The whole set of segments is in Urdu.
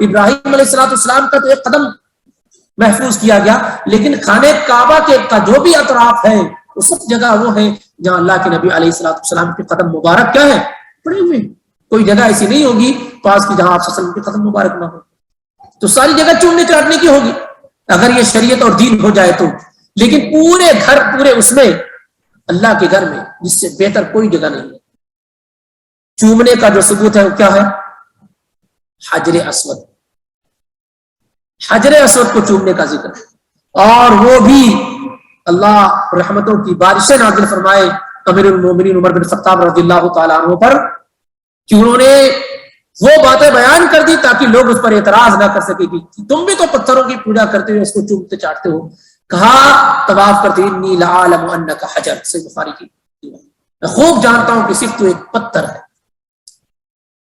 ابراہیم علیہ السلام کا تو ایک قدم محفوظ کیا گیا، لیکن خانہ کعبہ کے کا جو بھی اطراف ہے وہ سب جگہ وہ ہے جہاں اللہ کے نبی علیہ السلام کے قدم مبارک کیا ہے پڑے ہوئے. کوئی جگہ ایسی نہیں ہوگی پاس کی جہاں آپ صلی اللہ علیہ وسلم کے قدم مبارک نہ ہو. تو ساری جگہ چومنے چاٹنے کی ہوگی اگر یہ شریعت اور دین ہو جائے تو. لیکن پورے گھر پورے اس میں اللہ کے گھر میں جس سے بہتر کوئی جگہ نہیں ہے. چومنے کا جو ثبوت ہے وہ کیا ہے؟ حجر اسود. حجر اسود کو چومنے کا ذکر ہے، اور وہ بھی اللہ رحمتوں کی بارشیں نازل فرمائے امیر المومنین عمر بن خطاب رضی اللہ تعالیٰ عنہ پر کہ انہوں نے وہ باتیں بیان کر دی تاکہ لوگ اس پر اعتراض نہ کر سکے کہ تم بھی تو پتھروں کی پوجا کرتے ہوئے اس کو چومتے چاٹتے ہو. کہا طواف کرتے انی لعالم انک حجر، صحیح بخاری کی، میں خوب جانتا ہوں کہ صرف تو ایک پتھر ہے.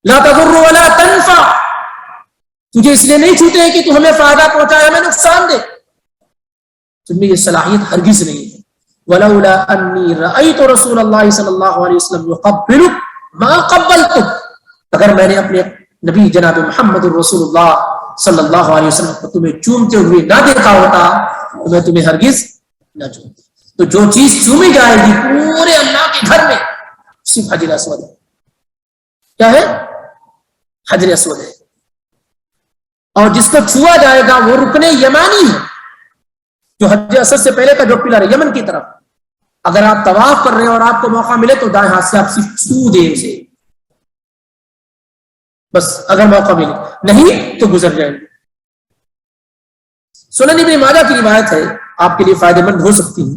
لا تضر ولا تنفع، تجھے اس لیے نہیں چھوتے ہیں کہ تو ہمیں فائدہ پہنچائے ہمیں نقصان دے، تم میں یہ صلاحیت ہرگز نہیں ہے. ولولا انی رأیت رسول اللہ صلی اللہ علیہ وسلم یقبلک ما قبلتک، اگر میں نے اپنے نبی جناب محمد رسول اللہ صلی اللہ علیہ وسلم کو تمہیں چومتے ہوئے نہ دیکھا ہوتا تو میں تمہیں ہرگز نہ چومتا. تو جو چیز چومی جائے گی پورے اللہ کے گھر میں صرف حجر اسود ہے. کیا ہے؟ حجر اسود ہے. اور جس کو چھوا جائے گا وہ رکن یمانی ہے، جو حجر اسود سے پہلے کا جو پلر ہے یمن کی طرف. اگر آپ طواف کر رہے ہیں اور آپ کو موقع ملے تو دائیں ہاتھ سے آپ صرف چھو دیں اسے، بس اگر موقع ملے، نہیں تو گزر جائیں گے. سنن ابن ماجہ کی روایت ہے، آپ کے لیے فائدہ مند ہو سکتی ہے،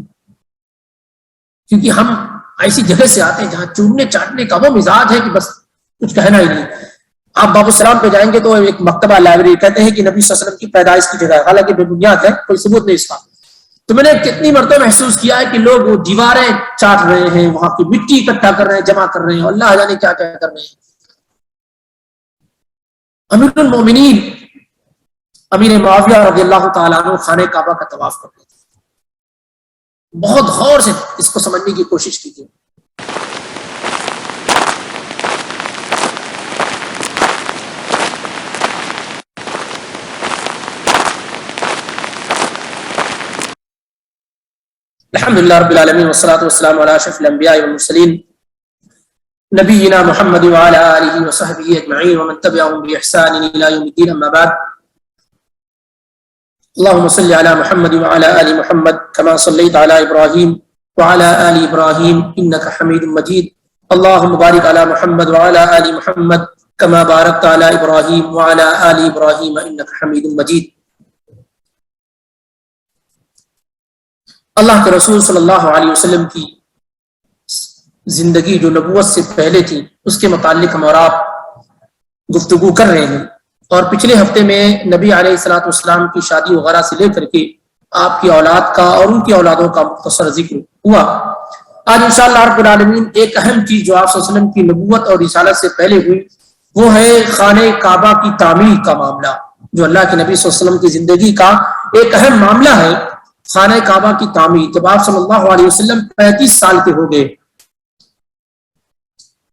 کیونکہ ہم ایسی جگہ سے آتے ہیں جہاں چومنے چاٹنے کا وہ مزاج ہے کہ بس کچھ کہنا ہی نہیں. آپ باب السلام پہ جائیں گے تو ایک مکتبہ لائبریری کہتے ہیں کہ نبی صلی اللہ علیہ وسلم کی پیدائش کی جگہ ہے، حالانکہ بے بنیاد ہے، کوئی ثبوت نہیں اس کا. تو میں نے کتنی مرتبہ محسوس کیا ہے کہ لوگ وہ دیواریں چاٹ رہے ہیں، وہاں کی مٹی اکٹھا کر رہے ہیں، جمع کر رہے ہیں، اللہ جانے کیا کیا کر رہے ہیں. امیر المومنین امیر معاویہ رضی اللہ تعالیٰ عنہ خانہ کعبہ کا طواف کرتے تھے. بہت غور سے اس کو سمجھنے کی کوشش کیجیے. الحمدللہ رب العالمین والصلاة والسلام علی اشرف الانبیاء والمرسلین نبینا محمد وعلی آلہ وصحبہ اجمعین ومن تبعهم بإحسان الى یوم الدین. اما بعد، اللهم صل على محمد وعلى آل محمد كما صليت على إبراهيم وعلى آل إبراهيم إنك حميد مجيد. اللهم بارك على محمد وعلى آل محمد كما باركت على إبراهيم وعلى آل إبراهيم إنك حميد مجيد. اللہ کے رسول صلی اللہ علیہ وسلم کی زندگی جو نبوت سے پہلے تھی اس کے متعلق ہم اور آپ گفتگو کر رہے ہیں، اور پچھلے ہفتے میں نبی علیہ الصلوۃ والسلام کی شادی وغیرہ سے لے کر کے آپ کی اولاد کا اور ان کی اولادوں کا مختصر ذکر ہوا. آج انشاءاللہ رب العالمین ایک اہم چیز جو آپ صلی اللہ علیہ وسلم کی نبوت اور رسالت سے پہلے ہوئی وہ ہے خانہ کعبہ کی تعمیر کا معاملہ، جو اللہ کے نبی صلی اللہ علیہ وسلم کی زندگی کا ایک اہم معاملہ ہے. خانہ کعبہ کی تعمیر. جب آپ صلی اللہ علیہ وسلم 35 سال کے ہو گئے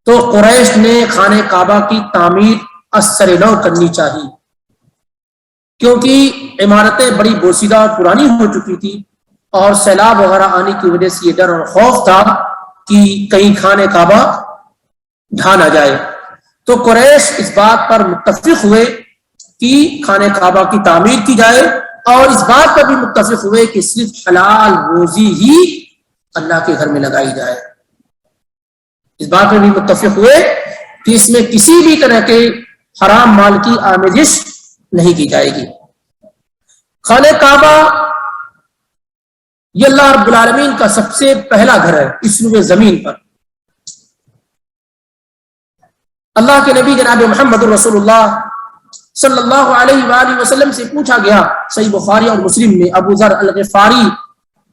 تو قریش نے خانہ کعبہ کی تعمیر اثر نو کرنی چاہیے، کیونکہ عمارتیں بڑی بوسیدہ اور پرانی ہو چکی تھی اور سیلاب وغیرہ آنے کی وجہ سے یہ ڈر اور خوف تھا کہ کہیں خانہ کعبہ ڈھا نہ جائے. تو قریش اس بات پر متفق ہوئے کہ خانہ کعبہ کی تعمیر کی جائے، اور اس بات پر بھی متفق ہوئے کہ صرف حلال روزی ہی اللہ کے گھر میں لگائی جائے. اس بات پر بھی متفق ہوئے کہ اس میں کسی بھی طرح کے حرام مال کی آمیزش نہیں کی جائے گی. خانہ کعبہ یہ اللہ رب العالمین کا سب سے پہلا گھر ہے اس روئے زمین پر. اللہ کے نبی جناب محمد رسول اللہ صلی اللہ علیہ وآلہ وسلم سے پوچھا گیا، صحیح بخاری اور مسلم میں ابو ذر الغفاری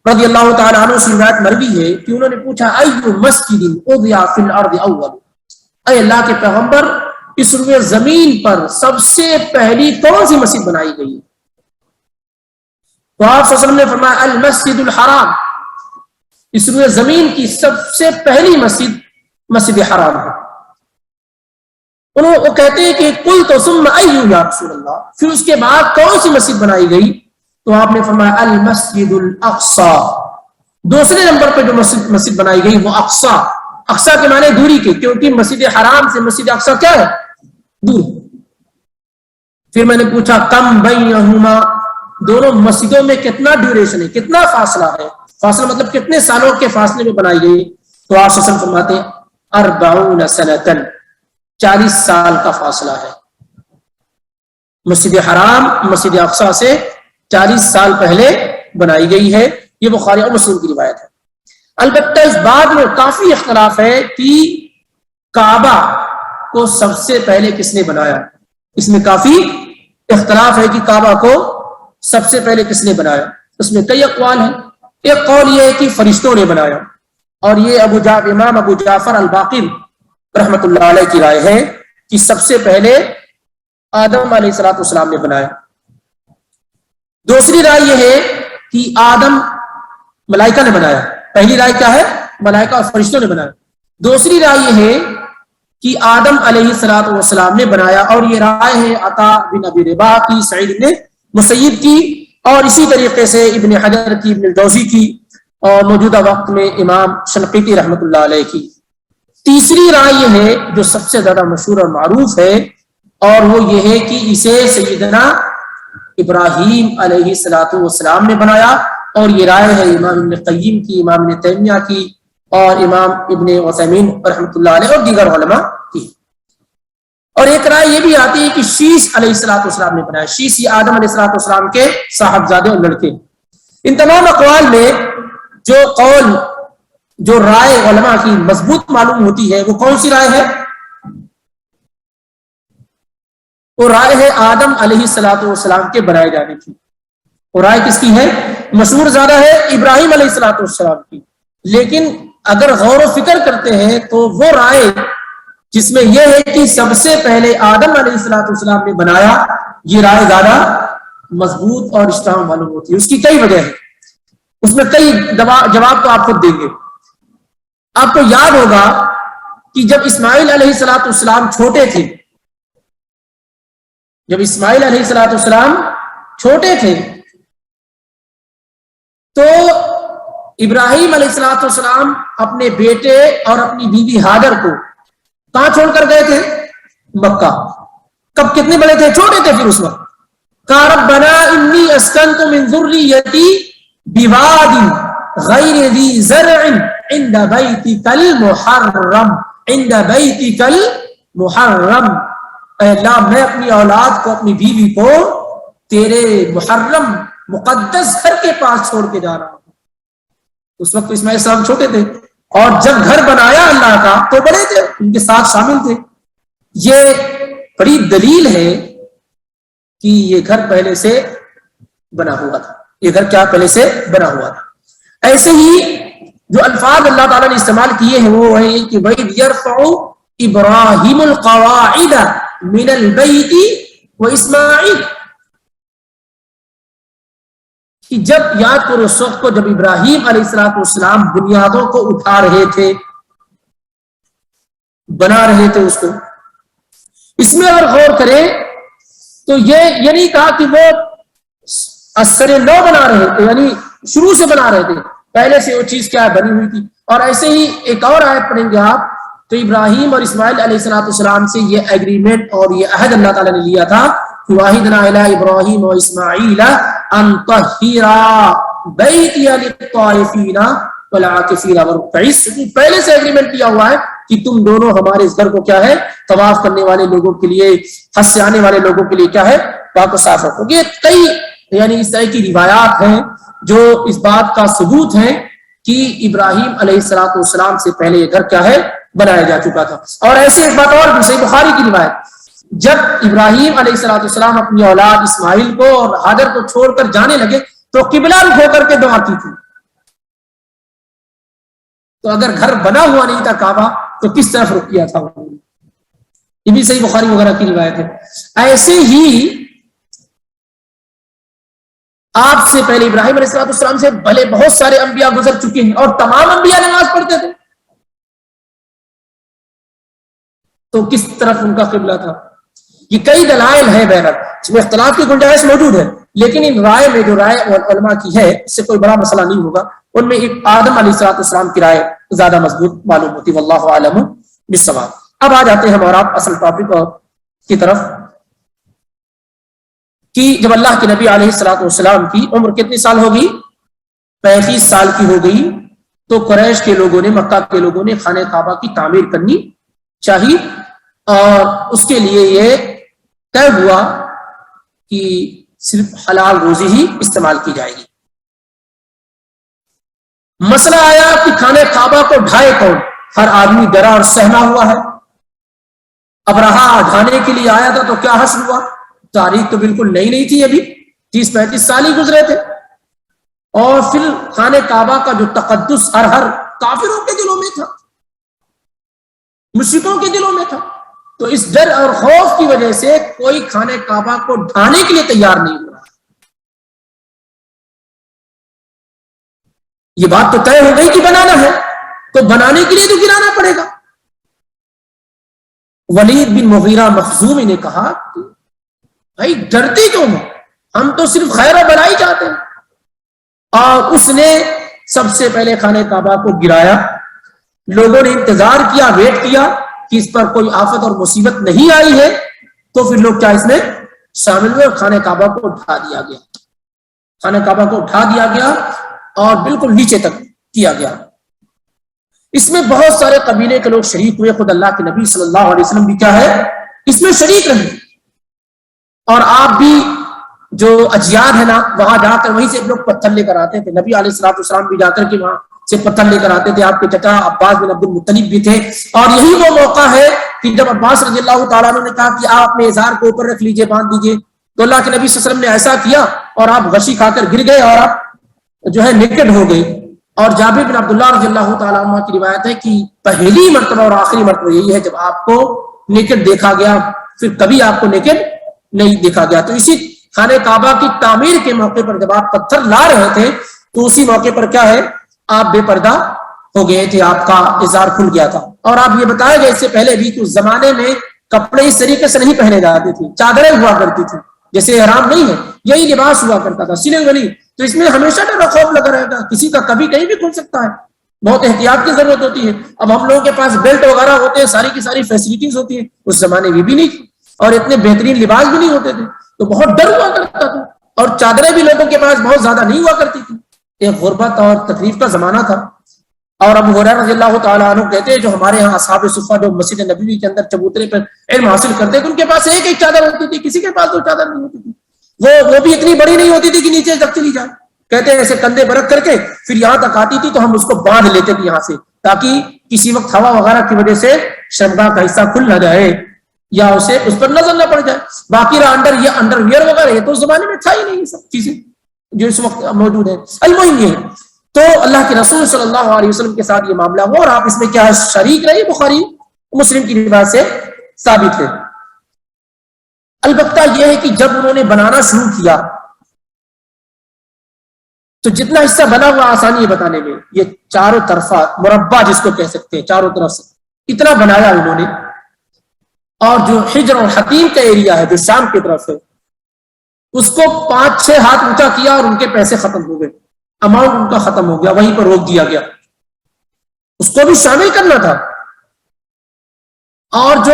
رضی اللہ تعالیٰ عنہ سے روایت مروی ہے کہ انہوں نے پوچھا ایو مسجد اضیع فی الارض اول، اے اللہ کے پیغمبر اس روئے زمین پر سب سے پہلی کون سی مسجد بنائی گئی؟ تو آپ صلی اللہ علیہ وسلم نے فرمایا المسجد الحرام، اس روئے زمین کی سب سے پہلی مسجد مسجد حرام ہے. وہ کہتے ہیں کہ کل تو ثم ایو یا رسول اللہ، پھر اس کے بعد کون سی مسجد بنائی گئی؟ تو آپ نے فرمایا المسجد الاقصی، دوسرے نمبر پہ جو مسجد بنائی گئی وہ اقصی، اقصی کے معنی دوری کے، کیونکہ مسجد حرام سے مسجد اقصی کیا ہے؟ دور۔ پھر میں نے پوچھا کم بینہما، دونوں مسجدوں میں کتنا ڈیوریشن ہے، کتنا فاصلہ ہے؟ فاصلہ مطلب کتنے سالوں کے فاصلے میں بنائی گئی؟ تو آپ وسلم فرماتے ہیں 40 سنۃ، 40 سال کا فاصلہ ہے۔ مسجد حرام مسجد اقصی سے 40 سال پہلے بنائی گئی ہے، یہ بخاری اور مسلم کی روایت ہے۔ البتہ اس بات میں کافی اختلاف ہے کہ کعبہ کو سب سے پہلے کس نے بنایا، اس میں کافی اختلاف ہے کہ کعبہ کو سب سے پہلے کس نے بنایا۔ اس میں کئی اقوال ہیں۔ ایک قول یہ ہے کہ فرشتوں نے بنایا، اور یہ امام ابو جعفر الباقر رحمۃ اللہ علیہ کی رائے ہے کہ سب سے پہلے آدم علیہ السلام نے بنایا۔ دوسری رائے یہ ہے کہ آدم ملائکہ نے بنایا، پہلی رائے کیا ہے؟ ملائکہ اور فرشتوں نے بنایا۔ دوسری رائے یہ ہے کہ آدم علیہ السلام نے بنایا، اور یہ رائے ہے عطا بن ابی رباح کی، سعید بن مسیب کی، اور اسی طریقے سے ابن حجر کی، ابن الجوزی کی، اور موجودہ وقت میں امام شنقیطی رحمۃ اللہ علیہ کی۔ تیسری رائے یہ ہے جو سب سے زیادہ مشہور اور معروف ہے، اور وہ یہ ہے کہ اسے سیدنا ابراہیم علیہ السلام نے بنایا، اور یہ رائے ہے امام ابن قیم کی، امام ابن تیمیہ کی، اور امام ابن عثیمین رحمۃ اللہ علیہ اور دیگر علماء کی۔ اور ایک رائے یہ بھی آتی ہے کہ شیش علیہ السلام نے بنایا، شیش یہ آدم علیہ السلام کے صاحبزادے اور لڑکے۔ ان تمام اقوال میں جو رائے علماء کی مضبوط معلوم ہوتی ہے، وہ کون سی رائے ہے؟ وہ رائے ہے آدم علیہ السلام کے بنائے جانے کی۔ وہ رائے کس کی ہے؟ مشہور زیادہ ہے ابراہیم علیہ السلام کی، لیکن اگر غور و فکر کرتے ہیں تو وہ رائے جس میں یہ ہے کہ سب سے پہلے آدم علیہ السلام نے بنایا، یہ رائے زیادہ مضبوط اور استحکام معلوم ہوتی ہے۔ اس کی کئی وجہ ہے، اس میں کئی جواب تو آپ خود دیں گے۔ آپ کو یاد ہوگا کہ جب اسماعیل علیہ السلام چھوٹے تھے، تو ابراہیم علیہ السلام اپنے بیٹے اور اپنی بیوی ہاجر کو کہاں چھوڑ کر گئے تھے؟ مکہ۔ کب کتنے بڑے تھے؟ چھوٹے تھے پھر اس وقت۔ قال ربنا انی اسکنت من ذریتی بواد غیر ذی زرع عند بیتک المحرم، اے اللہ میں اپنی اولاد کو، اپنی بیوی کو تیرے محرم مقدس گھر کے پاس چھوڑ کے جا رہا ہوں۔ اس وقت اسماعیل السلام چھوٹے تھے، اور جب گھر بنایا اللہ کا تو بڑے تھے، ان کے ساتھ شامل تھے۔ یہ بڑی دلیل ہے کہ یہ گھر پہلے سے بنا ہوا تھا، یہ گھر کیا پہلے سے بنا ہوا تھا۔ ایسے ہی جو الفاظ اللہ تعالیٰ نے استعمال کیے ہیں وہ ہے کہ وَإِذْ يَرْفَعُ إِبْرَاهِيمُ الْقَوَاعِدَ مِنَ الْبَيْتِ وَإِسْمَاعِيلُ، کہ جب یاد کرو اس وقت کو جب ابراہیم علیہ السلام بنیادوں کو اٹھا رہے تھے، بنا رہے تھے اس کو۔ اس میں اگر غور کریں تو یہ نہیں کہا کہ وہ اثر نو بنا رہے تھے، یعنی شروع سے بنا رہے تھے، پہلے سے وہ چیز کیا بنی ہوئی تھی۔ اور ایسے ہی ایک اور آیت پڑھیں گے آپ، تو ابراہیم اور اسماعیل علیہ السلام سے یہ ایگریمنٹ اور یہ عہد اللہ تعالیٰ نے لیا تھا کہ وَعَهِدْنَا إِلَىٰ إِبْرَاهِيمَ وَإِسْمَاعِيلَ أَن طَهِّرَا بَيْتِيَ لِلطَّائِفِينَ وَالْعَاكِفِينَ وَالرُّكَّعِ السُّجُودِ، پہلے سے ایگریمنٹ کیا ہوا ہے کہ تم دونوں ہمارے اس گھر کو کیا ہے، طواف کرنے والے لوگوں کے لیے، حج سے آنے والے لوگوں کے لیے کیا ہے، پاک و صاف رکھو گے۔ کئی یعنی اس طرح کی روایات ہیں جو اس بات کا ثبوت ہے کہ ابراہیم علیہ السلام سے پہلے یہ گھر کیا ہے، بنایا جا چکا تھا۔ اور ایسے ایک بات اور بھی، صحیح بخاری کی روایت، جب ابراہیم علیہ السلام اپنی اولاد اسماعیل کو اور ہاجر کو چھوڑ کر جانے لگے تو قبلہ رخ ہو کر کے دعا کی تھی۔ تو اگر گھر بنا ہوا نہیں تھا کعبہ تو کس طرف رخ کیا تھا؟ یہ بھی صحیح بخاری وغیرہ کی روایت ہے۔ ایسے ہی آپ سے پہلے ابراہیم علیہ السلام سے بھلے بہت سارے انبیاء گزر چکے ہیں، اور تمام انبیاء نماز پڑھتے تھے۔ تو کس طرف ان کا قبلہ تھا. یہ کئی دلائل ہیں بہرحال اس میں اختلاف کی گنجائش موجود ہے، لیکن ان رائے میں جو رائے علماء کی ہے اس سے کوئی بڑا مسئلہ نہیں ہوگا. ان میں ایک آدم علیہ السلام کی رائے زیادہ مضبوط معلوم ہوتی. واللہ اعلم بالصواب. اب آ جاتے ہیں ہمارا اصل ٹاپک کی طرف کہ جب اللہ کے نبی علیہ السلام کی عمر کتنی سال ہوگی؟ 35 سال کی ہو گئی تو قریش کے لوگوں نے، مکہ کے لوگوں نے خانہ کعبہ کی تعمیر کرنی چاہیے، اور اس کے لیے یہ طے ہوا کہ صرف حلال روزی ہی استعمال کی جائے گی. مسئلہ آیا کہ خانہ کعبہ کو ڈھائے کون؟ ہر آدمی ڈرا اور سہما ہوا ہے. اب رہا ڈھانے کے لیے آیا تھا تو کیا حشر ہوا؟ تاریخ تو بالکل نئی تھی، ابھی 30-35 سال ہی گزرے تھے، اور پھر خانہ کعبہ کا جو تقدس ہر کافروں کے دلوں میں تھا، مشرکوں کے دلوں میں تھا. تو اس ڈر اور خوف کی وجہ سے کوئی خانہ کعبہ کو ڈھانے کے لیے تیار نہیں ہو رہا. یہ بات تو طے ہو گئی کہ بنانا ہے، تو بنانے کے لیے تو گرانا پڑے گا. ولید بن مغیرہ مخزومی نے کہا کہ بھائی ڈرتے کیوں ہو؟ ہم تو صرف خیر و بھلائی چاہتے ہیں. اور اس نے سب سے پہلے خانہ کعبہ کو گرایا. لوگوں نے انتظار کیا، ویٹ کیا کہ اس پر کوئی آفت اور مصیبت نہیں آئی ہے، تو پھر لوگ کیا اس میں شامل ہوئے اور خانہ کعبہ کو اٹھا دیا گیا. خانہ کعبہ کو اٹھا دیا گیا اور بالکل نیچے تک کیا گیا. اس میں بہت سارے قبیلے کے لوگ شریک ہوئے. خود اللہ کے نبی صلی اللہ علیہ وسلم بھی کیا ہے اس میں شریک رہے. اور آپ بھی جو اجیاد ہے نا، وہاں جا کر وہیں سے لوگ پتھر لے کر آتے تھے. نبی علیہ السلام بھی جا کر کے وہاں سے پتھر لے کر آتے تھے. آپ کے چچا عباس بن عبد المطلب بھی تھے. اور یہی وہ موقع ہے کہ جب عباس رضی اللہ تعالیٰ عنہ نے کہا کہ آپ اپنے اظہار کو اوپر رکھ لیجئے، باندھ دیجئے، تو اللہ کے نبی صلی اللہ علیہ وسلم نے ایسا کیا اور آپ غشی کھا کر گر گئے اور آپ جو ہے نیکڈ ہو گئے. اور جابر بن عبداللہ رضی اللہ تعالیٰ عنہ کی روایت ہے کہ پہلی مرتبہ اور آخری مرتبہ یہی ہے جب آپ کو نیکڈ دیکھا گیا، پھر کبھی آپ کو نیکڈ نہیں دیکھا گیا. تو اسی خانہ کعبہ کی تعمیر کے موقع پر جب آپ پتھر لا رہے تھے تو اسی موقع پر کیا ہے آپ بے پردہ ہو گئے تھے، آپ کا اظہار کھل گیا تھا. اور آپ یہ بتایا گیا اس سے پہلے بھی کہ اس زمانے میں کپڑے اس طریقے سے نہیں پہنے جاتے تھے، چادریں ہوا کرتی تھی، جیسے احرام نہیں ہے یہی لباس ہوا کرتا تھا، سلے گلی. تو اس میں ہمیشہ ڈر خوف لگا رہے گا، کسی کا کبھی کہیں بھی کھل سکتا ہے، بہت احتیاط کی ضرورت ہوتی ہے. اب ہم لوگوں کے پاس بیلٹ وغیرہ ہوتے ہیں، ساری کی ساری فیسلٹیز ہوتی ہیں، اس زمانے میں بھی نہیں تھی اور اتنے بہترین لباس بھی نہیں ہوتے تھے، تو بہت ڈر ہوا کرتا تھا. اور چادریں بھی لوگوں کے پاس بہت زیادہ نہیں ہوا کرتی تھی. ایک غربت اور تکلیف کا زمانہ تھا. اور ابو ہریرہ رضی اللہ تعالیٰ عنہ کہتے ہیں جو ہمارے ہاں اصحاب صفہ جو مسجد نبوی کے اندر چبوترے پر علم حاصل کرتے تھے، ان کے پاس ایک چادر ہوتی تھی، کسی کے پاس دو چادر نہیں ہوتی تھی. وہ بھی اتنی بڑی نہیں ہوتی تھی کہ نیچے تک چلی جائے. کہتے ہیں ایسے کندھے برک کر کے پھر یہاں تک آتی تھی تو ہم اس کو باندھ لیتے تھے یہاں سے، تاکہ کسی وقت ہوا وغیرہ کی وجہ سے شرمگاہ کا حصہ کھل نہ جائے یا اسے اس پر نظر نہ پڑ جائے. باقی رہا انڈر ویئر وغیرہ یہ تو اس زمانے میں تھا ہی نہیں، یہ سب چیزیں جو اس وقت موجود ہیں. المہم یہ ہے تو اللہ کے رسول صلی اللہ علیہ وسلم کے ساتھ یہ معاملہ ہوا اور آپ اس میں کیا شریک رہے. بخاری مسلم کی روایت سے ثابت ہے. البتہ یہ ہے کہ جب انہوں نے بنانا شروع کیا تو جتنا حصہ بنا ہوا آسانی ہے بتانے میں، یہ چاروں طرفہ مربع جس کو کہہ سکتے ہیں، چاروں طرف سے اتنا بنایا انہوں نے. اور جو حجر اور حتیم کا ایریا ہے جو شام کی طرف ہے اس کو 5-6 ہاتھ اونچا کیا اور ان کے پیسے ختم ہو گئے، اماؤنٹ ان کا ختم ہو گیا، وہیں پر روک دیا گیا. اس کو بھی شامل کرنا تھا. اور جو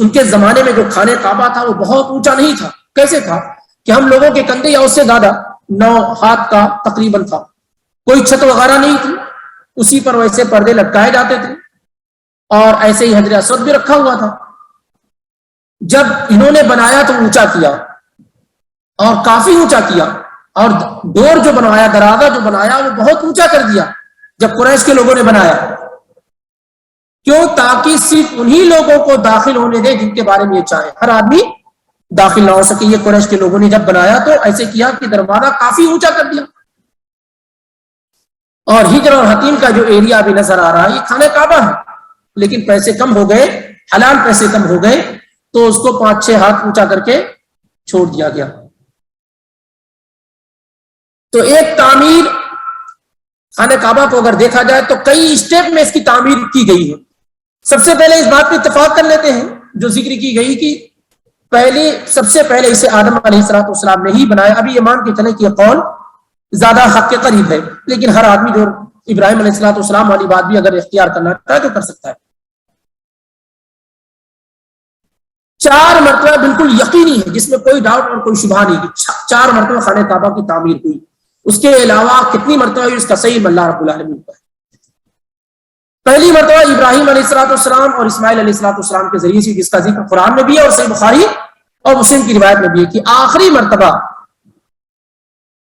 ان کے زمانے میں جو خانہ کعبہ تھا وہ بہت اونچا نہیں تھا. کیسے تھا کہ ہم لوگوں کے کندھے یا اس سے زیادہ 9 ہاتھ کا تقریباً تھا. کوئی چھت وغیرہ نہیں تھی، اسی پر ویسے پردے لٹکائے جاتے تھے اور ایسے ہی حجر اسود بھی رکھا ہوا تھا. جب انہوں نے بنایا تو اونچا کیا اور کافی اونچا کیا، اور ڈور جو بنوایا، دروازہ جو بنایا وہ بہت اونچا کر دیا جب قریش کے لوگوں نے بنایا. کیوں؟ تاکہ صرف انہی لوگوں کو داخل ہونے دے جن کے بارے میں یہ چاہے، ہر آدمی داخل نہ ہو سکے. یہ قریش کے لوگوں نے جب بنایا تو ایسے کیا کہ دروازہ کافی اونچا کر دیا. اور ہجر اور حتیم کا جو ایریا بھی نظر آ رہا ہے یہ خانہ کعبہ ہے، لیکن پیسے کم ہو گئے، حلال پیسے کم ہو گئے تو اس کو 5-6 ہاتھ اونچا کر کے چھوڑ دیا گیا. تو ایک تعمیر خانہ کعبہ کو اگر دیکھا جائے تو کئی اسٹیپ میں اس کی تعمیر کی گئی ہے. سب سے پہلے اس بات پہ اتفاق کر لیتے ہیں جو ذکر کی گئی کہ سب سے پہلے اسے آدم علیہ السلام نے ہی بنایا. ابھی یہ مان کے چلے کہ یہ قول زیادہ حق کے قریب ہے، لیکن ہر آدمی جو ابراہیم علیہ السلام والی بات بھی اگر اختیار کرنا چاہے تو کر سکتا ہے. 4 مرتبہ بالکل یقینی ہے جس میں کوئی ڈاؤٹ اور کوئی شبہ نہیں کہ 4 مرتبہ خانہ کعبہ کی تعمیر ہوئی. اس کے علاوہ کتنی مرتبہ ہوئی اس کا صحیح اللہ رب العالمین کا ہے. پہلی مرتبہ ابراہیم علیہ السلام اور اسماعیل علیہ السلام کے ذریعے سے، جس کا ذکر قرآن میں بھی ہے اور صحیح بخاری اور مسلم کی روایت میں بھی ہے کہ آخری مرتبہ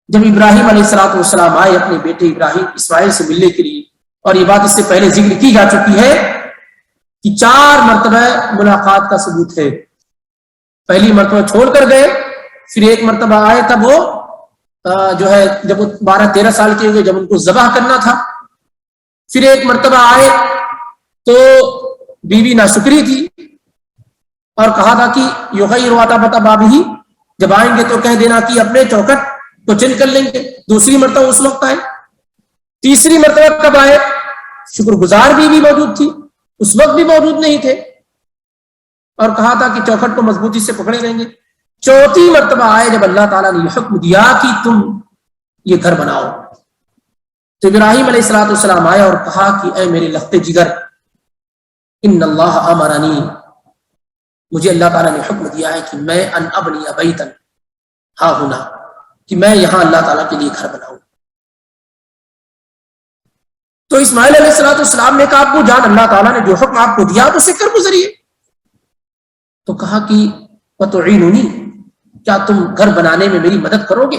جب ابراہیم علیہ السلام آئے اپنے بیٹے ابراہیم اسماعیل سے ملنے کے لیے، اور یہ بات اس سے پہلے ذکر کی جا چکی ہے کہ 4 مرتبہ ملاقات کا ثبوت ہے. پہلی مرتبہ چھوڑ کر گئے، پھر ایک مرتبہ آئے تب وہ جو ہے جب وہ 12-13 سال کے ہوئے جب ان کو ذبح کرنا تھا. پھر ایک مرتبہ آئے تو بیوی ناشکری تھی اور کہا تھا کہ یغیر عتبۃ بابہ، جب آئیں گے تو کہہ دینا کہ اپنے چوکٹ تو چینج کر لیں گے. دوسری مرتبہ اس وقت آئے. تیسری مرتبہ کب آئے؟ شکر گزار بیوی موجود تھی، اس وقت بھی موجود نہیں تھے اور کہا تھا کہ چوکھٹ کو مضبوطی سے پکڑے رہیں گے. چوتھی مرتبہ آئے جب اللہ تعالیٰ نے یہ حکم دیا کہ تم یہ گھر بناؤ، تو ابراہیم علیہ السلام آیا اور کہا کہ اے میرے لختے جگر، ان اللہ امرنی، مجھے اللہ تعالیٰ نے حکم دیا ہے کہ میں ان ابنی بیتا ہاں ہونا، کہ میں یہاں اللہ تعالیٰ کے لیے گھر بناؤں. تو اسماعیل علیہ السلام نے کہا ابو جان، اللہ تعالیٰ نے جو حکم آپ کو دیا آپ اسے کر گزریے. تو کہا کہ وتعیننی، کیا تم گھر بنانے میں میری مدد کرو گے؟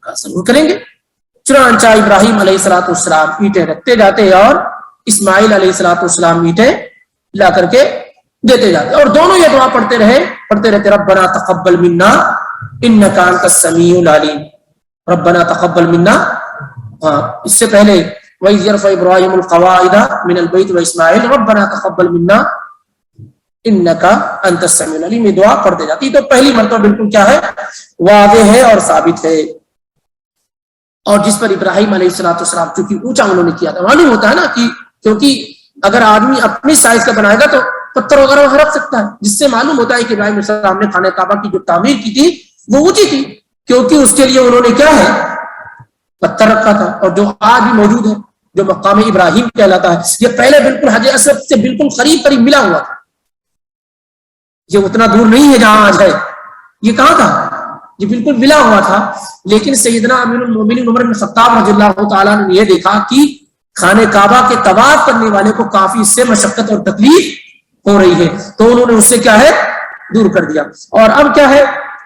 کہا ضرور کریں گے. چنانچہ ابراہیم علیہ السلام اینٹیں رکھتے جاتے اور اسماعیل علیہ السلام اینٹیں لا کر کے دیتے جاتے، اور دونوں یہ دعا پڑھتے رہتے ربنا تقبل منا انک انت السمیع العلیم، ربنا تقبل منا. اس سے پہلے وَإِذْ يَرْفَعُ إِبْرَاهِيمُ الْقَوَاعِدَ مِنَ الْبَيْتِ وَإِسْمَاعِيلُ رَبَّنَا تَقَبَّلْ مِنَّا إِنَّكَ أَنْتَ السَّمِيعُ الْعَلِيمُ. یہ دعا پڑھتے جاتی. تو پہلی مرتبہ بالکل کیا ہے؟ واضح ہے اور ثابت ہے. اور جس پر ابراہیم علیہ السلام چونکہ اونچا انہوں نے کیا تھا، معلوم ہوتا ہے نا کہ کیونکہ اگر آدمی اپنی سائز کا بنائے گا تو پتھر وغیرہ وہ رکھ سکتا ہے، جس سے معلوم ہوتا ہے کہ ابراہیم علیہ السلام نے خانہ کعبہ کی جو تعمیر کی تھی وہ اونچی تھی، کیونکہ اس کے لیے انہوں نے کیا ہے؟ پتھر رکھا تھا. اور جو آج بھی موجود ہے جو مقام ابراہیم کہلاتا ہے، یہ پہلے بالکل حجر اسود سے بالکل قریب ملا ہوا تھا. یہ اتنا دور نہیں ہے جہاں آج ہے، یہ کہاں تھا؟ یہ بالکل ملا ہوا تھا. لیکن سیدنا امیر المومنین عمر بن خطاب رضی اللہ تعالیٰ نے یہ دیکھا کہ خانہ کعبہ کے طواف کرنے والے کو کافی اس سے مشقت اور تکلیف ہو رہی ہے، تو انہوں نے اس سے کیا ہے؟ دور کر دیا. اور اب کیا ہے؟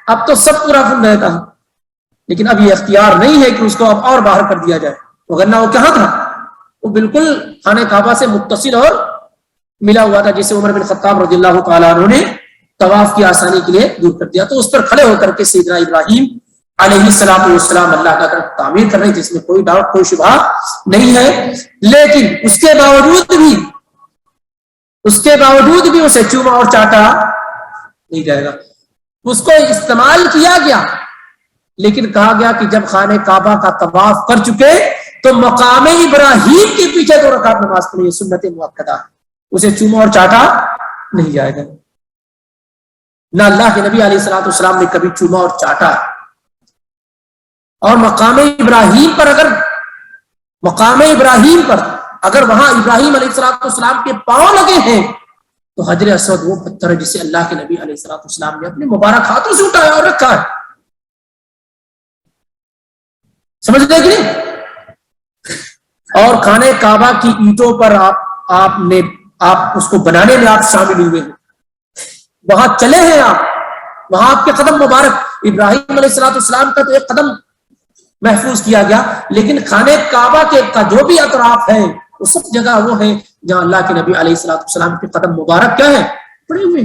اب تو سب پورا فل رہتا ہے، لیکن اب یہ اختیار نہیں ہے کہ اس کو اب اور باہر کر دیا جائے. وگرنہ وہ کہاں تھا؟ وہ بالکل خانہ کعبہ سے متصل اور ملا ہوا تھا، جسے عمر بن خطاب رضی اللہ تعالیٰ عنہ نے طواف کی آسانی کے لیے دور کر دیا. تو اس پر کھڑے ہو کر کے سیدنا ابراہیم علیہ السلام اللہ کا تعمیر کر رہے، جس میں کوئی ڈاؤٹ کوئی شبہ نہیں ہے. لیکن اس کے باوجود بھی اسے چوما اور چاٹا نہیں جائے گا. اس کو استعمال کیا گیا، لیکن کہا گیا کہ جب خانہ کعبہ کا طواف کر چکے تو مقام ابراہیم کے پیچھے 2 رکعت نماز پڑھی، سنت مؤکدہ، اسے چوما اور چاٹا نہیں جائے گا. نہ اللہ کے نبی علیہ السلام نے کبھی چوما اور چاٹا. اور مقام ابراہیم پر اگر وہاں ابراہیم علیہ السلام کے پاؤں لگے ہیں تو حجر اسود وہ پتھر ہے جسے اللہ کے نبی علیہ السلام نے اپنے مبارک ہاتھوں سے اٹھایا اور رکھا ہے. سمجھتے کہ نہیں؟ اور خانہ کعبہ کی اینٹوں پر آپ اس کو بنانے میں آپ شامل ہوئے ہیں، وہاں چلے ہیں آپ، وہاں آپ کے قدم مبارک، ابراہیم علیہ السلام کا تو ایک قدم محفوظ کیا گیا، لیکن خانہ کعبہ کا جو بھی اطراف ہے وہ سب جگہ وہ ہے جہاں اللہ کے نبی علیہ السلام کے قدم مبارک کیا ہے؟ پڑے ہوئے.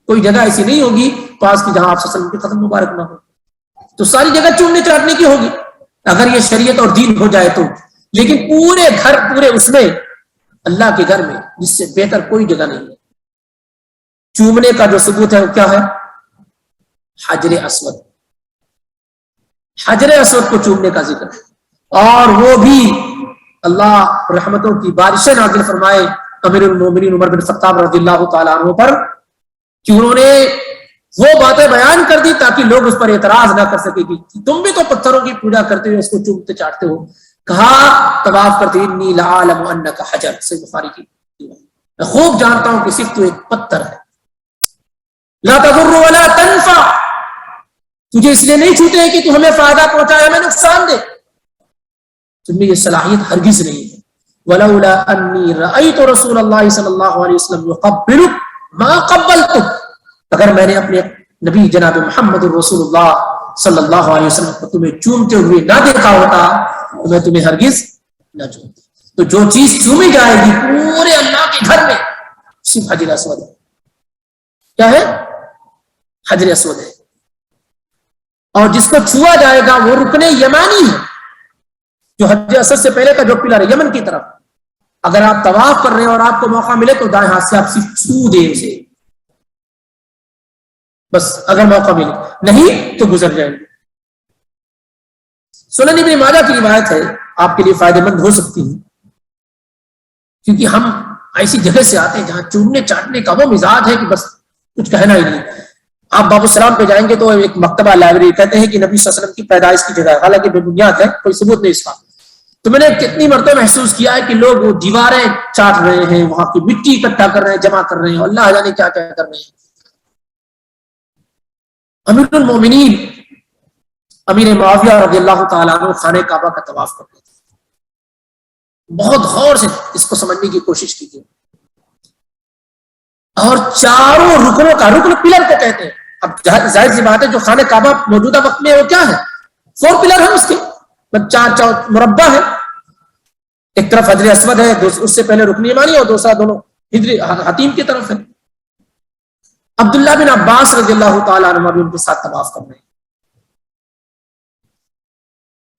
کوئی جگہ ایسی نہیں ہوگی پاس کی جہاں آپ صلی اللہ علیہ وسلم کے قدم مبارک نہ ہو. تو ساری جگہ چومنے چاٹنے کی ہوگی اگر یہ شریعت اور دین ہو جائے تو. لیکن پورے اس میں اللہ کے گھر میں جس سے بہتر کوئی جگہ نہیں ہے. چومنے کا جو ثبوت ہے وہ کیا ہے؟ حجر اسود. حجر اسود کو چومنے کا ذکر ہے، اور وہ بھی اللہ رحمتوں کی بارشیں نازل فرمائے امیر المومنین عمر بن خطاب رضی اللہ تعالیٰ عنہ پر کہ انہوں نے وہ باتیں بیان کر دی تاکہ لوگ اس پر اعتراض نہ کر سکے کہ تم بھی تو پتھروں کی پوجا کرتے ہو، اس کو چومتے چاٹتے ہو. کہا طواف کرتے انی لعالم انک حجر، صحیح بخاری کی، میں خوب جانتا ہوں کہ صرف تو ایک پتھر ہے. لا تضر ولا تنفع، تجھے اس لیے نہیں چھوتے ہیں کہ تو ہمیں فائدہ پہنچائے ہمیں نقصان دے، تم میں یہ صلاحیت ہرگز نہیں ہے. ولولا انی رأیت رسول اللہ صلی اللہ علیہ وسلم یقبلک ما قبلتک، اگر میں نے اپنے نبی جناب محمد رسول اللہ صلی اللہ علیہ وسلم کو تمہیں چومتے ہوئے نہ دیکھا ہوتا تو میں تمہیں ہرگز نہ چومتا. تو جو چیز چومی جائے گی پورے اللہ کے گھر میں صرف حجر اسود ہے. کیا ہے؟ حجر اسود ہے. اور جس کو چھوا جائے گا وہ رکن یمانی ہے، جو حجر اسود سے پہلے کا جو پلر ہے یمن کی طرف. اگر آپ طواف کر رہے ہیں اور آپ کو موقع ملے تو دائیں ہاتھ سے آپ صرف چھو دیں اسے، بس اگر موقع ملے، نہیں تو گزر جائیں گے. سنن ابن ماجہ کی روایت ہے، آپ کے لیے فائدہ مند ہو سکتی ہے، کیونکہ ہم ایسی جگہ سے آتے ہیں جہاں چومنے چاٹنے کا وہ مزاج ہے کہ بس کچھ کہنا ہی نہیں. آپ باب السلام پہ جائیں گے تو ایک مکتبہ لائبریری کہتے ہیں کہ نبی صلی اللہ علیہ وسلم کی پیدائش کی جگہ ہے، حالانکہ بے بنیاد ہے، کوئی ثبوت نہیں اس کا. تو میں نے کتنی مرتبہ محسوس کیا ہے کہ لوگ وہ دیواریں چاٹ رہے ہیں، وہاں کی مٹی اکٹھا کر رہے ہیں، جمع کر رہے ہیں، اللہ جانے کیا کیا کر رہے ہیں. امیر المومنین امیر معاویہ رضی اللہ تعالیٰ عنہ خانہ کعبہ کا طواف کرتے تھے. بہت غور سے اس کو سمجھنے کی کوشش کیجیے. اور چاروں رکنوں کا، رکن پلر کو کہتے ہیں. اب ظاہر سی بات ہے جو خانہ کعبہ موجودہ وقت میں وہ کیا ہے؟ 4 پلر ہیں اس کے، چار مربع ہے. ایک طرف حجر اسود ہے، اس سے پہلے رکن یمانی اور دوسرا دونوں حتیم کی طرف ہے. عبداللہ بن عباس رضی اللہ تعالیٰ عنہ بھی ان کے ساتھ طواف کر رہے ہیں.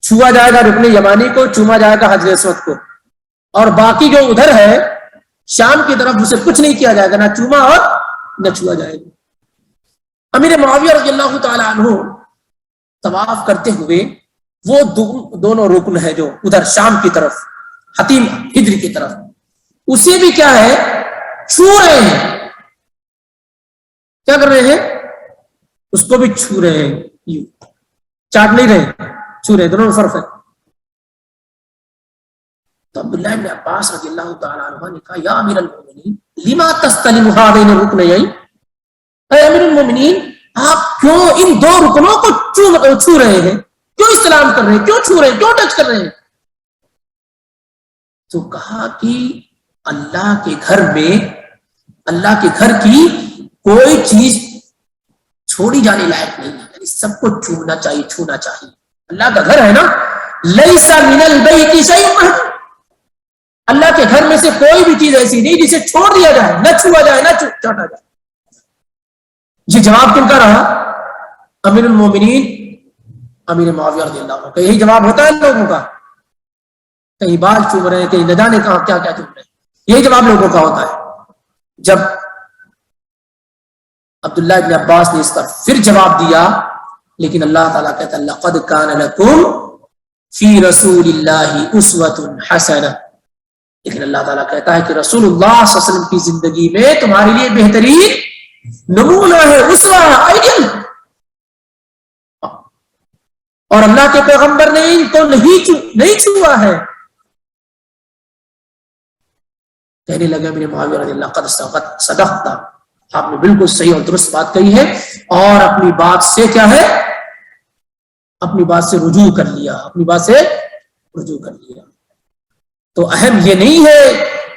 چھوا جائے گا رکن یمانی کو، چوما جائے گا حجر اسود کو، اور باقی جو ادھر ہے شام کی طرف اسے کچھ نہیں کیا جائے گا، نہ چوما اور نہ چھوا جائے گا. امیر معاویہ رضی اللہ تعالیٰ عنہ طواف کرتے ہوئے وہ دونوں رکن ہے جو ادھر شام کی طرف حتیم ہجر کی طرف، اسے بھی کیا ہے؟ چھو رہے ہیں. کیا کر رہے ہیں؟ اس کو بھی چھو رہے ہیں، چاٹ نہیں رہے، چھو رہے ہیں. دونوں میں فرق ہے. تو عبداللہ بن عباس رضی اللہ تعالیٰ عنہ نے کہا یا امیر المومنین لما تستلم هذین الرکنین، اے امیر المومنین آپ کیوں ان 2 رکنوں کو چھو رہے ہیں؟ کیوں استلام کر رہے ہیں؟ کیوں چھو رہے ہیں؟ کیوں ٹچ کر رہے ہیں؟ تو کہا کہ اللہ کے گھر میں، اللہ کے گھر کی کوئی چیز چھوڑی جانے لائق نہیں ہے، یعنی سب کو چھونا چاہیے، چھونا چاہیے. اللہ کا گھر ہے نا، لیس من البیت شیء، اللہ کے گھر میں سے کوئی بھی چیز ایسی نہیں جسے چھوڑ دیا جائے، نہ چھوا جائے، نہ چاٹا جائے. یہ جواب کن کا رہا؟ امیر المومنین امیر معاویہ رضی اللہ عنہ کا. یہی جواب ہوتا ہے لوگوں کا، کہیں بال چوم رہے ہیں، کہیں نہ جانے کہاں کیا کیا چوم رہے ہیں، یہی جواب لوگوں کا ہوتا ہے. جب عبداللہ ابن عباس نے اس کا پھر جواب دیا، لیکن اللہ تعالیٰ کہتا ہے لقد کان لکم فی رسول اللہ اسوۃ حسنہ، لیکن اللہ تعالیٰ کہتا ہے کہ رسول اللہ صلی اللہ علیہ وسلم کی زندگی میں تمہارے لیے بہترین نمونہ ہے، اسوہ ہے، آئیڈیل. اور اللہ کے پیغمبر نے ان کو نہیں چھوا ہے. کہنے لگا میرے معاویہ رضی اللہ قد صدقت، آپ نے بالکل صحیح اور درست بات کہی ہے، اور اپنی بات سے کیا ہے؟ اپنی بات سے رجوع کر لیا، اپنی بات سے رجوع کر لیا. تو اہم یہ نہیں ہے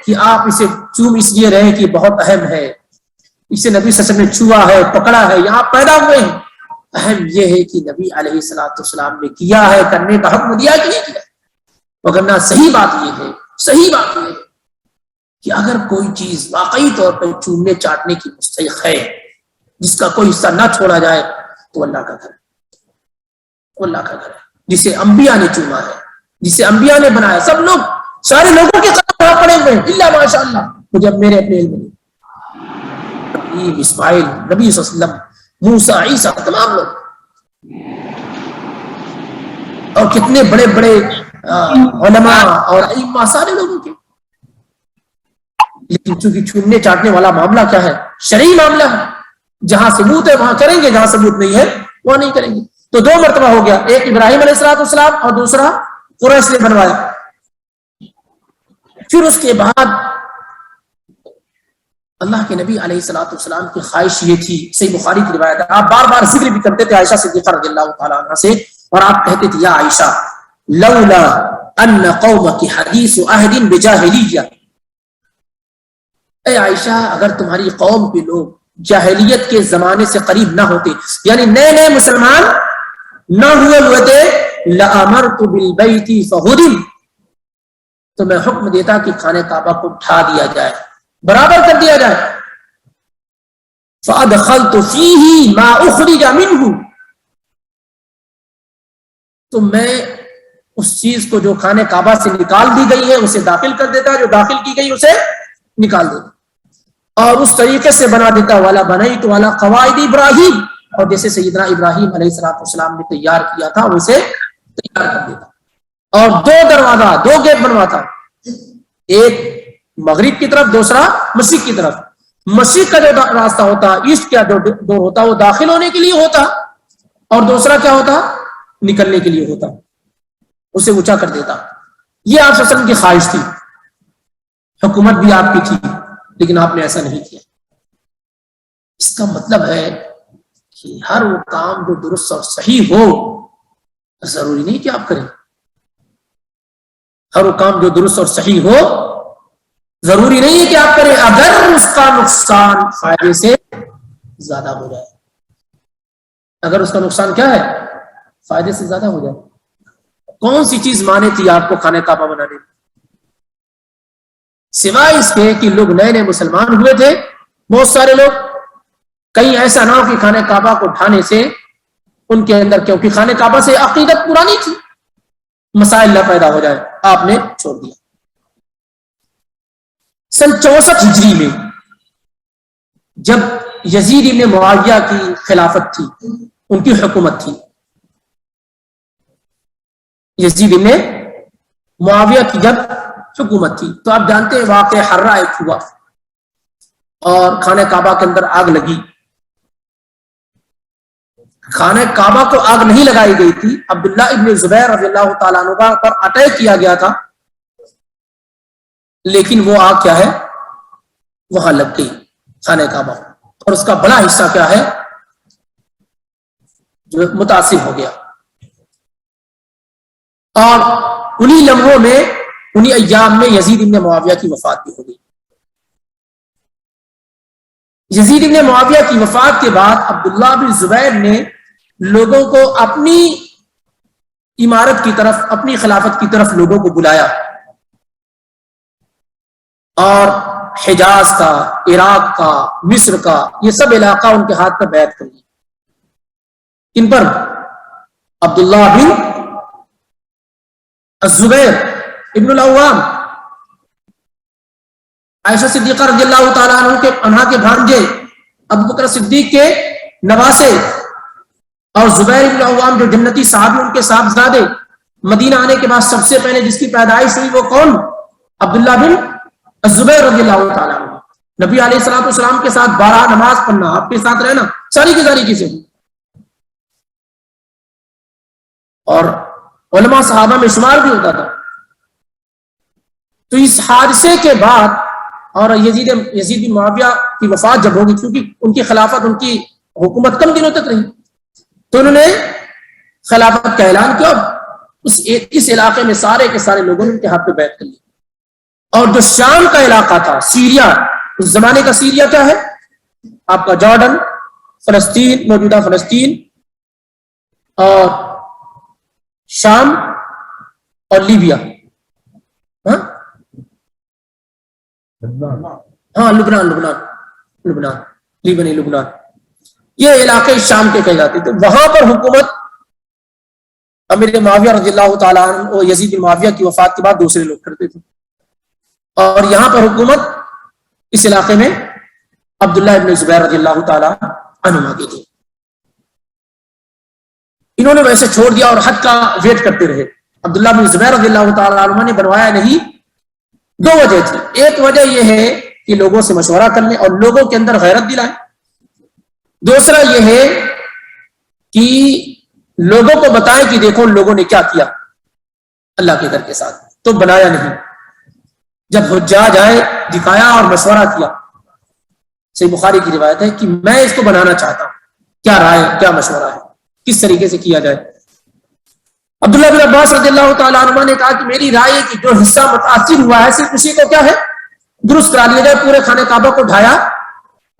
کہ آپ اسے چوم اس لیے رہے کہ بہت اہم ہے، اسے نبی صلی اللہ علیہ وسلم نے چھوا ہے، پکڑا ہے، یہاں پیدا ہوئے ہیں. اہم یہ ہے کہ نبی علیہ الصلوۃ والسلام نے کیا ہے، کرنے کا حکم دیا کہ نہیں کیا. وگرنہ صحیح بات یہ ہے کہ اگر کوئی چیز واقعی طور پر چومنے چاٹنے کی مستحق ہے، جس کا کوئی حصہ نہ چھوڑا جائے، تو اللہ کا گھر ہے، اللہ کا گھر ہے جسے انبیاء نے چوما ہے، جسے انبیاء نے بنایا. سب لوگ، سارے لوگوں کے قدم وہاں پڑے ہوئے ہیں الا ماشاء اللہ، مجھے اب میرے اپنے علم میں اسماعیل، نبی صلی اللہ علیہ وسلم، موسیٰ، عیسیٰ، تمام لوگ، اور کتنے بڑے بڑے علماء اور ائمہ، سارے لوگوں کے. لیکن چونکہ چھونے چاٹنے والا معاملہ کیا ہے؟ شرعی معاملہ ہے. جہاں ثبوت ہے وہاں کریں گے, جہاں ثبوت نہیں ہے وہاں نہیں کریں گے. تو 2 مرتبہ ہو گیا, ایک ابراہیم علیہ السلام اور دوسرا قریش نے بنوایا. پھر اس کے بعد اللہ کے نبی علیہ السلام کی خواہش یہ تھی, صحیح بخاری کی روایت ہے, آپ بار بار ذکر بھی کرتے تھے عائشہ صدیقہ رضی اللہ تعالیٰ عنہ سے, اور آپ کہتے تھے یا عائشہ لولا ان قومک حدیث عہد بجاہلیہ, اے عائشہ اگر تمہاری قوم کے لوگ جاہلیت کے زمانے سے قریب نہ ہوتے, یعنی نئے نئے مسلمان نہ ہوئے تھے, لَأَمَرْتُ بِالْبَيْتِ فَهُدِمْ, تو میں حکم دیتا کہ خانہ کعبہ کو اٹھا دیا جائے, برابر کر دیا جائے. فَأَدْخَلْتُ فِيهِ مَا أُخْرِجَ مِنْهُ, تو میں اس چیز کو جو خانہ کعبہ سے نکال دی گئی ہے اسے داخل کر دیتا, جو داخل کی گئی اسے نکال دیتا, اور اس طریقے سے بنا دیتا والا بنیت والا قواعد ابراہیم, اور جیسے سیدنا ابراہیم علیہ السلام نے تیار کیا تھا ویسے تیار کر دیتا. اور 2 دروازہ 2 گیٹ بنواتا, ایک مغرب کی طرف دوسرا مشرق کی طرف. مشرق کا جو راستہ ہوتا, ایسٹ کا جو ڈور ہوتا وہ داخل ہونے کے لیے ہوتا, اور دوسرا کیا ہوتا نکلنے کے لیے ہوتا, اسے اونچا کر دیتا. یہ آپ صلی اللہ علیہ وسلم کی خواہش تھی, حکومت بھی آپ کی تھی, لیکن آپ نے ایسا نہیں کیا. اس کا مطلب ہے کہ ہر وہ کام جو درست اور صحیح ہو ضروری نہیں کہ آپ کریں. ہر وہ کام جو درست اور صحیح ہو ضروری نہیں ہے کہ آپ کریں, اگر اس کا نقصان فائدے سے زیادہ ہو جائے. اگر اس کا نقصان کیا ہے؟ فائدے سے زیادہ ہو جائے. کون سی چیز مانے تھی آپ کو خانہ کعبہ بنانے میں؟ سوائے اس کے کہ لوگ نئے نئے مسلمان ہوئے تھے بہت سارے لوگ, کہیں ایسا نہ ہو کہ خانہ کعبہ کو اٹھانے سے ان کے اندر, کیونکہ خانہ کعبہ سے عقیدت پرانی تھی, مسائل نہ پیدا ہو جائے, آپ نے چھوڑ دیا. سن 64 ہجری میں جب یزید ابن معاویہ کی خلافت تھی, ان کی حکومت تھی, یزید ابن معاویہ کی جب حکومت تھی, تو آپ جانتے ہیں واقعہ حرہ ایک ہوا اور خانہ کعبہ کے اندر آگ لگی. خانہ کعبہ کو آگ نہیں لگائی گئی تھی, عبداللہ ابن زبیر رضی اللہ تعالیٰ عنہ پر اٹیک کیا گیا تھا, لیکن وہ آگ کیا ہے وہاں لگ گئی خانہ کعبہ, اور اس کا بڑا حصہ کیا ہے جو متاثر ہو گیا. اور انہی لمحوں میں, انہی ایام میں یزید ابن معاویہ کی وفات بھی ہو گئی. یزید ابن معاویہ کی وفات کے بعد عبداللہ بن زبیر نے لوگوں کو اپنی عمارت کی طرف, اپنی خلافت کی طرف لوگوں کو بلایا, اور حجاز کا, عراق کا, مصر کا, یہ سب علاقہ ان کے ہاتھ پر بیعت کر لیا. ان پر عبداللہ بن الزبیر ابن العوام, عائشہ صدیقہ رضی اللہ تعالیٰ عنہ کے بھانجے, ابو بکر صدیق کے نواسے, اور زبیر ابن العوام جو جنتی صحابی, ان کے صاحبزادے. مدینہ آنے کے بعد سب سے پہلے جس کی پیدائش ہوئی وہ کون؟ عبداللہ بن الزبیر رضی اللہ تعالیٰ عنہ. نبی علیہ السلام کے ساتھ 12 نماز پڑھنا, آپ کے ساتھ رہنا, ساری کی ساری چیزیں. اور علماء صحابہ میں شمار بھی ہوتا تھا. تو اس حادثے کے بعد, اور یزید بن معاویہ کی وفات جب ہوگی, کیونکہ ان کی خلافت, ان کی حکومت کم دنوں تک رہی, تو انہوں نے خلافت کا اعلان کیا. اس علاقے میں سارے کے سارے لوگوں نے ان کے ہاتھ پہ بیعت کر لی. اور جو شام کا علاقہ تھا, سیریا, اس زمانے کا سیریا کیا ہے آپ کا؟ جارڈن, فلسطین, موجودہ فلسطین, اور شام اور لیبیا, لبنان, یہ علاقے شام کے کہلاتے تھے. وہاں پر حکومت امیر معاویہ رضی اللہ تعالیٰ عنہ, یزید بن معاویہ کی وفات کے بعد دوسرے لوگ کرتے تھے, اور یہاں پر حکومت اس علاقے میں عبداللہ ابن زبیر رضی اللہ تعالیٰ عنہ کی تھی. انہوں نے ویسے چھوڑ دیا اور حج کا ویٹ کرتے رہے. عبداللہ بن زبیر رضی اللہ تعالیٰ عنہ نے بنوایا نہیں. 2 وجہ تھی. ایک وجہ یہ ہے کہ لوگوں سے مشورہ کر لیں اور لوگوں کے اندر غیرت دلائیں. دوسرا یہ ہے کہ لوگوں کو بتائیں کہ دیکھو لوگوں نے کیا کیا اللہ کے گھر کے ساتھ، تو بنایا نہیں. جب حجاج آئے دکھایا اور مشورہ کیا. صحیح بخاری کی روایت ہے کہ میں اس کو بنانا چاہتا ہوں، کیا رائے، کیا مشورہ ہے، کس طریقے سے کیا جائے. عبداللہ بن عباس رضی اللہ تعالیٰ عنہ نے کہا کہ میری رائے ہے کہ جو حصہ متاثر ہوا ہے صرف اسی کو کیا ہے درست کرا لیا جائے، پورے خانہ کعبہ کو ڈھایا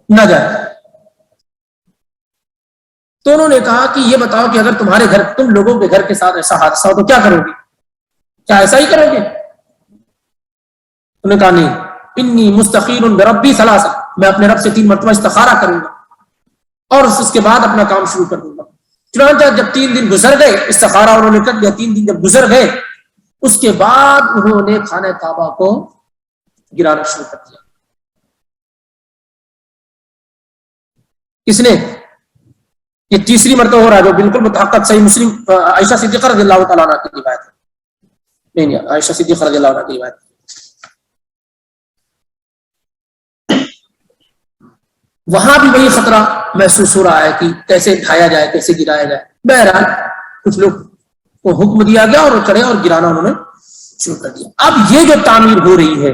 نہ جائے. تو انہوں نے کہا کہ یہ بتاؤ کہ اگر تمہارے گھر، تم لوگوں کے گھر کے ساتھ ایسا حادثہ ہو تو کیا کرو گے؟ کیا ایسا ہی کرو گے؟ انہوں نے کہا نہیں، انی مستخیر بربی ثلاثہ، میں اپنے رب سے 3 مرتبہ استخارہ کروں گا اور اس کے بعد اپنا کام شروع کر دوں گا. چنانچہ جب 3 دن گزر گئے، استخارہ انہوں نے کر لیا، 3 دن جب گزر گئے اس کے بعد انہوں نے خانہ کعبہ کو گرانا شروع کر دیا. کس نے؟ یہ تیسری مرتبہ ہو رہا ہے جو بالکل متحقق صحیح مسلم عائشہ صدیقہ رضی اللہ تعالیٰ عنہ کی روایت ہے. نہیں، عائشہ صدیقہ رضی اللہ عنہ کی روایت ہے. وہاں بھی وہی خطرہ محسوس ہو رہا ہے کہ کیسے ڈھایا جائے، کیسے گرایا جائے. بہرحال کچھ لوگ کو حکم دیا گیا اور وہ چڑھے اور گرانا انہوں نے شروع کر دیا. اب یہ جو تعمیر ہو رہی ہے،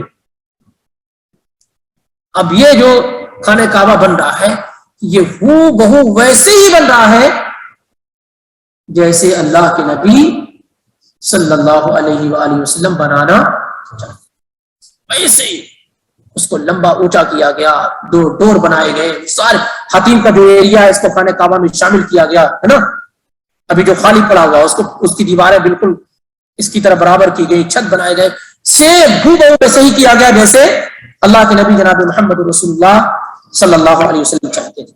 اب یہ جو خانہ کعبہ بن رہا ہے، یہ ہو بہو ویسے ہی بن رہا ہے جیسے اللہ کے نبی صلی اللہ علیہ وآلہ وسلم بنانا چاہتے. ویسے ہی اس کو لمبا اونچا کیا گیا، 2 ڈور بنائے گئے، سارے حتیم کا جو ایریا ہے اس کو خانہ کعبہ میں شامل کیا گیا ہے نا. ابھی جو خالی پڑا ہوا اس کو، اس کی دیواریں بالکل اس کی طرح برابر کی گئی، چھت بنائے گئے، سیم ہو بہو ویسے ہی کیا گیا جیسے اللہ کے نبی جناب محمد رسول اللہ صلی اللہ علیہ وسلم چاہتے تھے.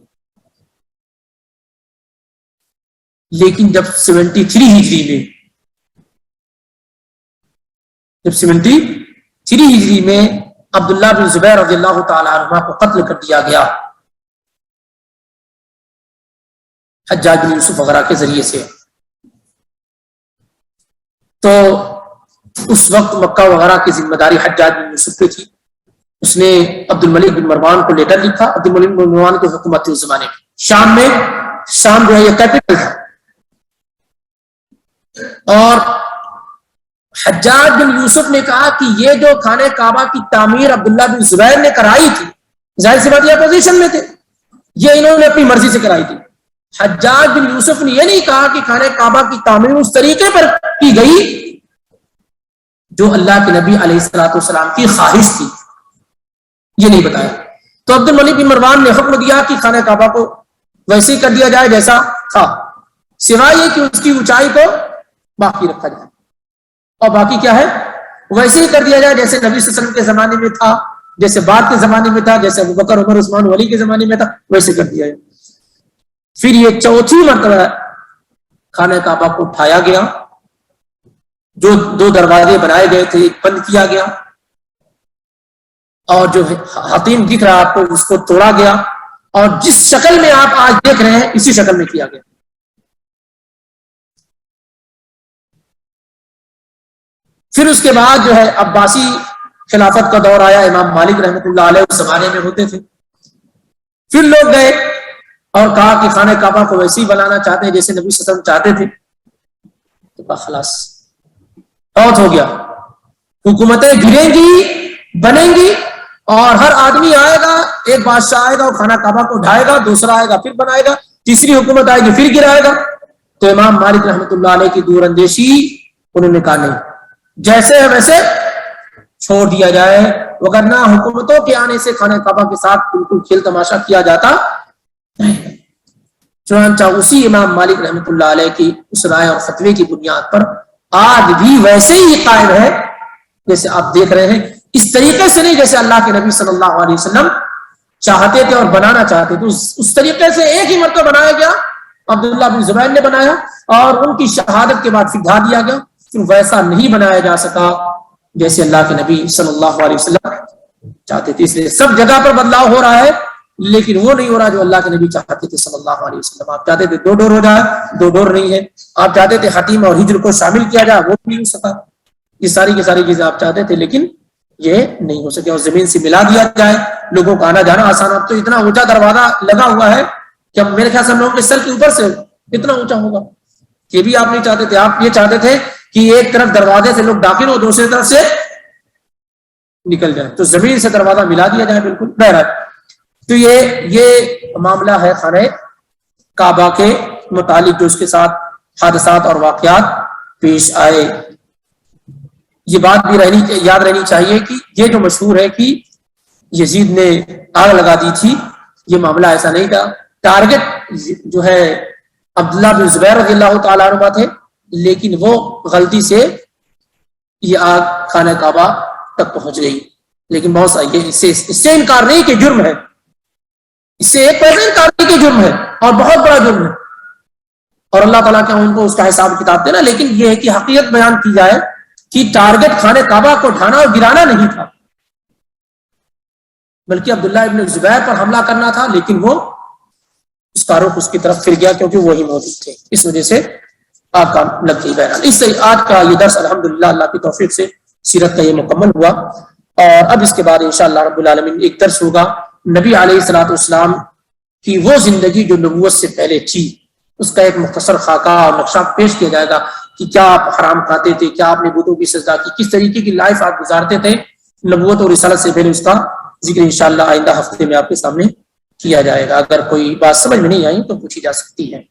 لیکن جب 73 ہجری میں، جب 73 ہجری میں عبداللہ بن زبیر رضی اللہ تعالیٰ عنہ کو قتل کر دیا گیا حجاج بن یوسف وغیرہ کے ذریعے سے، تو اس وقت مکہ وغیرہ کی ذمہ داری حجاج بن یوسف پہ تھی. اس نے عبد الملک بن مروان کو لیٹر لکھا. عبد الملک بن مروان کی حکومت تھی اس زمانے میں شام میں، شام جو ہے یہ کیپٹل تھا. اور حجاج بن یوسف نے کہا کہ یہ جو خانہ کعبہ کی تعمیر عبداللہ بن زبیر نے کرائی تھی، ظاہر سی بات یہ اپوزیشن میں تھے، یہ انہوں نے اپنی مرضی سے کرائی تھی. حجاج بن یوسف نے یہ نہیں کہا کہ خانہ کعبہ کی تعمیر اس طریقے پر کی گئی جو اللہ کے نبی علیہ الصلوۃ والسلام کی خواہش تھی، یہ نہیں بتایا. تو عبد الملک بن مروان نے حکم دیا کہ خانہ کعبہ کو ویسے ہی کر دیا جائے جیسا تھا، سوائے یہ کہ اس کی اونچائی کو باقی رکھا جائے. اور باقی کیا ہے؟ ویسے ہی کر دیا جائے جیسے نبی صلی اللہ علیہ وسلم کے زمانے میں تھا، جیسے بعد کے زمانے میں تھا، جیسے ابوبکر عمر عثمان ولی کے زمانے میں تھا، ویسے کر دیا جائے. پھر یہ 4تھی مرتبہ خانہ کعبہ کو اٹھایا گیا، جو 2 دروازے بنائے گئے تھے بند کیا گیا، اور جو حتیم دکھ رہا آپ کو اس کو توڑا گیا، اور جس شکل میں آپ آج دیکھ رہے ہیں اسی شکل میں کیا گیا. پھر اس کے بعد جو ہے عباسی خلافت کا دور آیا، امام مالک رحمۃ اللہ علیہ اس زمانے میں ہوتے تھے. پھر لوگ گئے اور کہا کہ خانہ کعبہ کو ویسے ہی بنانا چاہتے ہیں جیسے نبی صلی اللہ علیہ وسلم چاہتے تھے. تو کہا خلاص بہت ہو گیا، حکومتیں گریں گی، بنیں گی، اور ہر آدمی آئے گا، ایک بادشاہ آئے گا اور خانہ کعبہ کو ڈھائے گا، دوسرا آئے گا پھر بنائے گا، تیسری حکومت آئے گی پھر گرائے گا. تو امام مالک رحمۃ اللہ علیہ کی دور اندیشی، انہوں نے کہا نہیں، جیسے ہے ویسے چھوڑ دیا جائے، وگرنہ حکومتوں کے آنے سے خانہ کعبہ کے ساتھ بالکل کھیل تماشا کیا جاتا. چنانچہ اسی امام مالک رحمۃ اللہ علیہ کی اس رائے اور فتوے کی بنیاد پر آج بھی ویسے ہی قائم ہے جیسے آپ دیکھ رہے ہیں. اس طریقے سے نہیں جیسے اللہ کے نبی صلی اللہ علیہ وسلم چاہتے تھے اور بنانا چاہتے تھے، اس طریقے سے ایک ہی مرتبہ بنایا گیا، عبداللہ بن زبیر نے بنایا اور ان کی شہادت کے بعد پھر ڈھا دیا گیا. پھر ویسا نہیں بنایا جا سکا جیسے اللہ کے نبی صلی اللہ علیہ وسلم چاہتے تھے. اس لیے سب جگہ پر بدلاؤ ہو رہا ہے، لیکن وہ نہیں ہو رہا جو اللہ کے نبی چاہتے تھے صلی اللہ علیہ وسلم. آپ چاہتے تھے 2 ڈور ہو جائے، 2 ڈور نہیں ہے. آپ چاہتے تھے حتیم اور ہجر کو شامل کیا جائے، وہ نہیں ہو سکا. یہ ساری کی ساری چیزیں آپ چاہتے تھے لیکن یہ نہیں ہو سکے، اور زمین سے ملا دیا جائے، لوگوں کا آنا جانا آسان. اب تو اتنا اونچا دروازہ لگا ہوا ہے کہ اب میرے خیال سے ہم لوگوں کے سر کے اوپر سے اتنا اونچا ہوگا. یہ بھی آپ نہیں چاہتے تھے، آپ یہ چاہتے تھے کہ ایک طرف دروازے سے لوگ داخل ہو، دوسری طرف سے نکل جائے، تو زمین سے دروازہ ملا دیا جائے. بالکل بہرحال تو یہ معاملہ ہے خانہ کعبہ کے متعلق جو اس کے ساتھ حادثات اور واقعات پیش آئے. یہ بات بھی یاد رہنی چاہیے کہ یہ جو مشہور ہے کہ یزید نے آگ لگا دی تھی، یہ معاملہ ایسا نہیں تھا. ٹارگٹ جو ہے عبداللہ بن زبیر رضی اللہ تعالیٰ عنہ تھے، لیکن وہ غلطی سے یہ آگ خانہ کعبہ تک پہنچ گئی. لیکن بہت سا یہ اس سے انکار نہیں کہ جرم ہے، اس سے ایک پیسہ انکار نہیں کہ جرم ہے اور بہت بڑا جرم ہے، اور اللہ تعالیٰ کے ان کو اس کا حساب کتاب دینا. لیکن یہ ہے کہ حقیقت بیان کی جائے کہ ٹارگٹ خانہ کعبہ کو ڈھانا اور گرانا نہیں تھا، بلکہ عبداللہ ابن زبیر پر حملہ کرنا تھا. لیکن وہ اس کا رخ اس کی طرف پھر گیا کیونکہ وہی موجود تھے، اس وجہ سے آگ کا لگ گئی. بہرحال اس سے آج کا یہ درس الحمدللہ اللہ کی توفیق سے سیرت کا یہ مکمل ہوا. اور اب اس کے بعد انشاءاللہ رب العالمین ایک درس ہوگا نبی علیہ الصلوۃ والسلام کی وہ زندگی جو نبوت سے پہلے تھی، اس کا ایک مختصر خاکہ اور نقشہ پیش کیا جائے گا کہ کیا آپ حرام کھاتے تھے، کیا آپ نے بتوں کی سجدہ کی، کس طریقے کی لائف آپ گزارتے تھے نبوت اور رسالت سے پہلے. اس کا ذکر انشاءاللہ آئندہ ہفتے میں آپ کے سامنے کیا جائے گا. اگر کوئی بات سمجھ میں نہیں آئی تو پوچھی جا سکتی ہے.